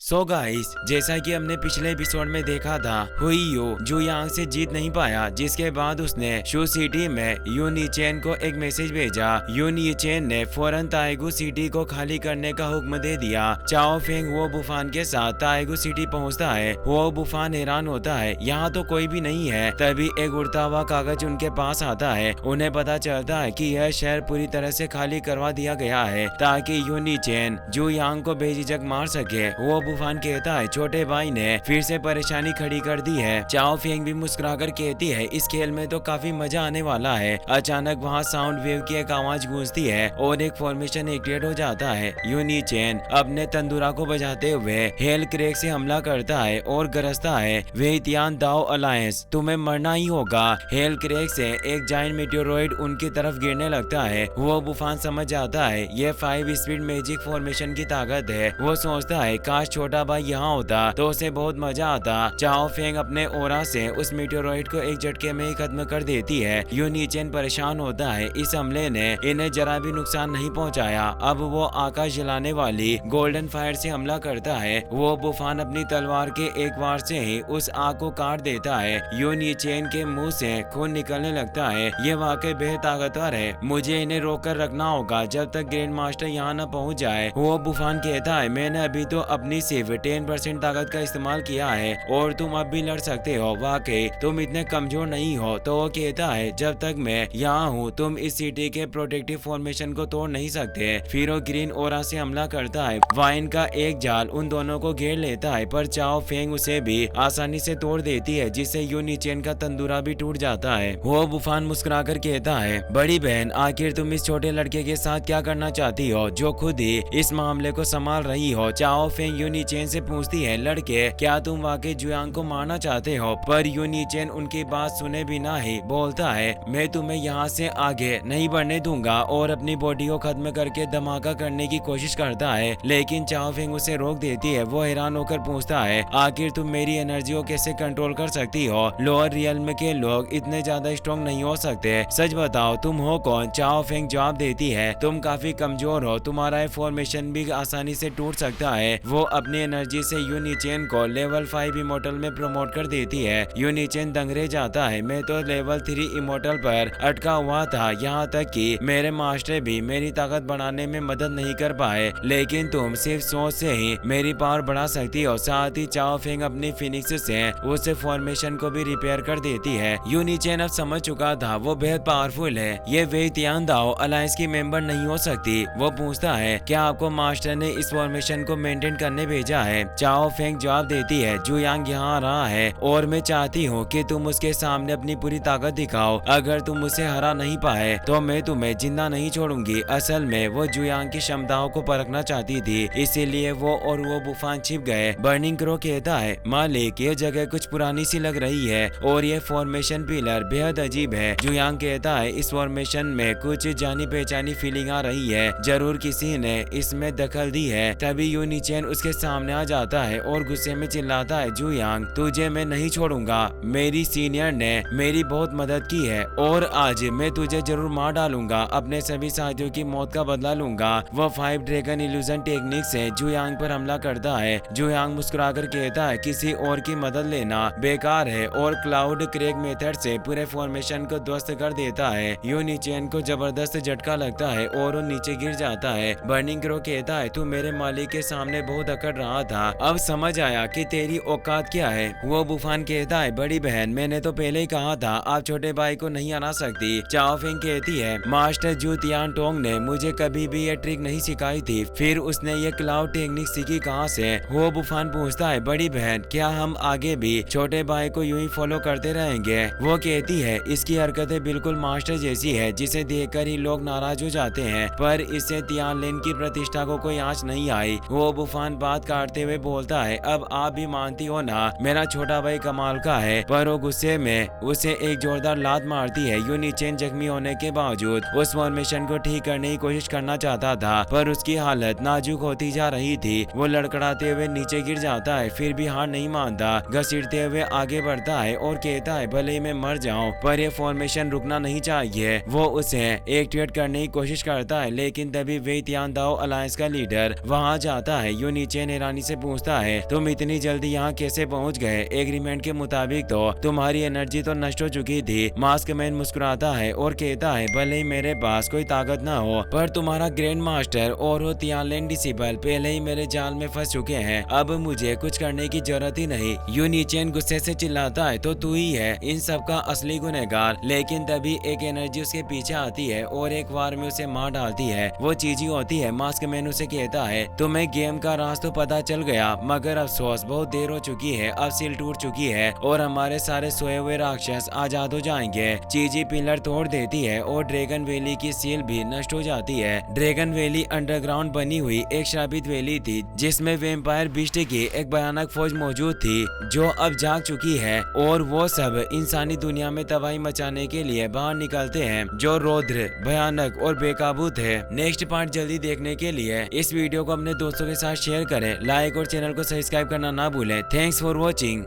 So guys, जैसा कि हमने पिछले एपिसोड में देखा था, हुई यू जू यांग से जीत नहीं पाया, जिसके बाद उसने शू सिटी में यून यीचेन को एक मैसेज भेजा। यून यीचेन ने फौरन ताएगू सिटी को खाली करने का हुक्म दे दिया। चाओ फेंग वो बुफान के साथ ताएगू सिटी पहुंचता है। वो बुफान हैरान होता है, यहाँ तो कोई भी नहीं है। तभी एक उड़ता हुआ कागज उनके पास आता है। उन्हें पता चलता है कि यह शहर पूरी तरह से खाली करवा दिया गया है ताकि यून यीचेन जू यांग को बेझिझक मार सके। वो बुफान कहता है छोटे भाई ने फिर से परेशानी खड़ी कर दी है। चाओ फेंग भी मुस्कुराकर कहती है इस खेल में तो काफी मजा आने वाला है। अचानक वहाँ साउंड वेव की एक आवाज गूंजती है और एक फॉर्मेशन एक्टिवेट हो जाता है। यून यीचेन अपने तंदूरा को बजाते हुए हेल क्रेक से हमला करता है और गरजता है, वे तियान दाओ अलायंस, तुम्हें मरना ही होगा। हेल क्रेक से एक जायंट मेटेओरॉइड उनकी तरफ गिरने लगता है। वो बुफान समझ जाता है ये 5 स्पीड मैजिक फॉर्मेशन की ताकत है। वो सोचता है काश छोटा भाई यहाँ होता तो उसे बहुत मजा आता। चाओ फेंग अपने ओरा से उस मीटेओरॉइड को एक झटके में ही खत्म कर देती है। यून यीचेन परेशान होता है, इस हमले ने इन्हें जरा भी नुकसान नहीं पहुंचाया। अब वो आकाश जलाने वाली गोल्डन फायर से हमला करता है। वो बुफान अपनी तलवार के एक वार से ही उस आग को काट देता है। यून यीचेन के मुंह से खून निकलने लगता है। ये वाकई बेहद ताकतवर है, मुझे इन्हें रोक कर रखना होगा जब तक ग्रैंड मास्टर यहाँ न पहुँच जाए। वो बुफान कहता है मैंने अभी तो अपनी सिर्फ 10% ताकत का इस्तेमाल किया है और तुम अब भी लड़ सकते हो, वाकई तुम इतने कमजोर नहीं हो। तो वो कहता है जब तक मैं यहाँ हूँ तुम इस सिटी के प्रोटेक्टिव फॉर्मेशन को तोड़ नहीं सकते। फिर वो ग्रीन ओरा से हमला करता है। वाइन का एक जाल उन दोनों को घेर लेता है, पर चाओ फेंग उसे भी आसानी से तोड़ देती है, जिससे यून यीचेन का तंदूरा भी टूट जाता है। वो बुफान मुस्कुराकर कहता है बड़ी बहन, आखिर तुम इस छोटे लड़के के साथ क्या करना चाहती हो जो खुद ही इस मामले को संभाल रही हो। चाओ फेंग यून यीचेन से पूछती है लड़के, क्या तुम वाकई जू यांग को मारना चाहते हो? पर यून यीचेन उनकी बात सुने बिना ही बोलता है मैं तुम्हें यहाँ से आगे नहीं बढ़ने दूंगा और अपनी बॉडी को खत्म करके धमाका करने की कोशिश करता है, लेकिन चाओ फेंग उसे रोक देती है। वो हैरान होकर पूछता है आखिर तुम मेरी एनर्जी को कैसे कंट्रोल कर सकती हो? लोअर रियल्म के लोग इतने ज्यादा स्ट्रॉन्ग नहीं हो सकते, सच बताओ तुम हो कौन? चाओ फेंग जवाब देती है तुम काफी कमजोर हो, तुम्हारा फॉर्मेशन भी आसानी से टूट सकता है। वो अपनी एनर्जी से यून यीचेन को लेवल 5 इमोर्टल में प्रमोट कर देती है। यून यीचेन दंग रह जाता है, मैं तो लेवल 3 इमोर्टल पर अटका हुआ था, यहाँ तक कि मेरे मास्टर भी मेरी ताकत बढ़ाने में मदद नहीं कर पाए, लेकिन तुम सिर्फ सोच से ही मेरी पावर बढ़ा सकती हो। साथ ही चाओ फेंग अपनी फिनिक्स से उस फॉर्मेशन को भी रिपेयर कर देती है। यून यीचेन अब समझ चुका था वो बेहद पावरफुल है, ये वे तियान दाओ अलायंस की मेंबर नहीं हो सकती। वो पूछता है क्या आपको मास्टर ने इस फॉर्मेशन को मेंटेन करने भेजा है? चाओ फेंग जवाब देती है जू यांग यहाँ आ रहा है और मैं चाहती हूँ कि तुम उसके सामने अपनी पूरी ताकत दिखाओ। अगर तुम उसे हरा नहीं पाए तो मैं तुम्हें जिंदा नहीं छोड़ूंगी। असल में वो जू यांग की क्षमताओं को परखना चाहती थी, इसीलिए वो और वो बुफान छिप गए। बर्निंग क्रो कहता है मालिक, ये जगह कुछ पुरानी सी लग रही है और ये फॉर्मेशन पिलर बेहद अजीब है। जू यांग कहता है इस फॉर्मेशन में कुछ जानी पहचानी फीलिंग आ रही है, जरूर किसी ने इसमें दखल दी है। तभी यून यीचेन उसके सामने आ जाता है और गुस्से में चिल्लाता है जू यांग, तुझे मैं नहीं छोड़ूंगा, मेरी सीनियर ने मेरी बहुत मदद की है और आज मैं तुझे जरूर मार डालूंगा, अपने सभी साथियों की मौत का बदला लूंगा। वह 5 ड्रैगन इल्यूजन टेक्निक से जू यांग पर हमला करता है। जू यांग मुस्कुराकर कहता है किसी और की मदद लेना बेकार है और क्लाउड क्रेक मेथड से पूरे फॉर्मेशन को ध्वस्त कर देता है। यून यीचेन को जबरदस्त झटका लगता है और वो नीचे गिर जाता है। बर्निंग क्रो कहता है तू मेरे मालिक के सामने बहुत अकड़ रहा था, अब समझ आया कि तेरी औकात क्या है। वो बुफान कहता है बड़ी बहन, मैंने तो पहले ही कहा था आप छोटे भाई को नहीं हरा सकती। चाओ फेंग कहती है मास्टर जू तियान टोंग ने मुझे कभी भी ये ट्रिक नहीं सिखाई थी, फिर उसने ये क्लाउड टेक्निक सीखी कहाँ से? वो बुफान पूछता है बड़ी बहन, क्या हम आगे भी छोटे भाई को यूं ही फॉलो करते रहेंगे? वो कहती है इसकी हरकतें बिल्कुल मास्टर जैसी है, जिसे देखकर ही लोग नाराज हो जाते हैं, पर इससे तियानलिन की प्रतिष्ठा को कोई आंच नहीं आई। वो बुफान बात काटते हुए बोलता है अब आप भी मानती हो ना मेरा छोटा भाई कमाल का है, पर वो गुस्से में उसे एक जोरदार लात मारती है। यून यीचेन जख्मी होने के बावजूद उस फॉर्मेशन को ठीक करने की कोशिश करना चाहता था, पर उसकी हालत नाजुक होती जा रही थी। वो लड़खड़ाते हुए नीचे गिर जाता है, फिर भी हार नहीं मानता, घसीटते हुए आगे बढ़ता है और कहता है भले ही मैं मर जाऊं पर ये फॉर्मेशन रुकना नहीं चाहिए। वो उसे एक्टिवेट करने की कोशिश करता है, लेकिन तभी वे तियान दाओ अलायंस का लीडर वहां जाता है। यून यीचेन मास्कमैन ईरानी से पूछता है, तुम इतनी जल्दी यहाँ कैसे पहुँच गए? एग्रीमेंट के मुताबिक तो तुम्हारी एनर्जी तो नष्ट हो चुकी थी। मास्कमैन मुस्कुराता है और कहता है, भले ही मेरे पास कोई ताकत ना हो, पर तुम्हारा ग्रैंड मास्टर और तियानलेंग डिसेबल पहले ही मेरे जाल में फंस चुके हैं। अब मुझे कुछ करने की जरूरत ही नहीं। यूनिचेन गुस्से से चिल्लाता है, तो तू ही है इन सब का असली गुनहगार। लेकिन तभी एक एनर्जी उसके पीछे आती है और एक बार में उसे मार डालती है। वो चीज ही होती है। मास्कमैन उसे कहता है, तुम्हें गेम का राज तो पता चल गया, मगर अफसोस बहुत देर हो चुकी है। अब सील टूट चुकी है और हमारे सारे सोए हुए राक्षस आजाद हो जाएंगे। चीजी पिलर तोड़ देती है और ड्रैगन वैली की सील भी नष्ट हो जाती है। ड्रैगन वैली अंडरग्राउंड बनी हुई एक श्रापित वैली थी, जिसमें वेम्पायर बीस्ट की एक भयानक फौज मौजूद थी, जो अब जाग चुकी है और वो सब इंसानी दुनिया में तबाही मचाने के लिए बाहर निकलते हैं, जो रौद्र, भयानक और बेकाबू थे। नेक्स्ट पार्ट जल्दी देखने के लिए इस वीडियो को अपने दोस्तों के साथ शेयर करें, लाइक और चैनल को सब्सक्राइब करना ना भूलें। Thanks for watching.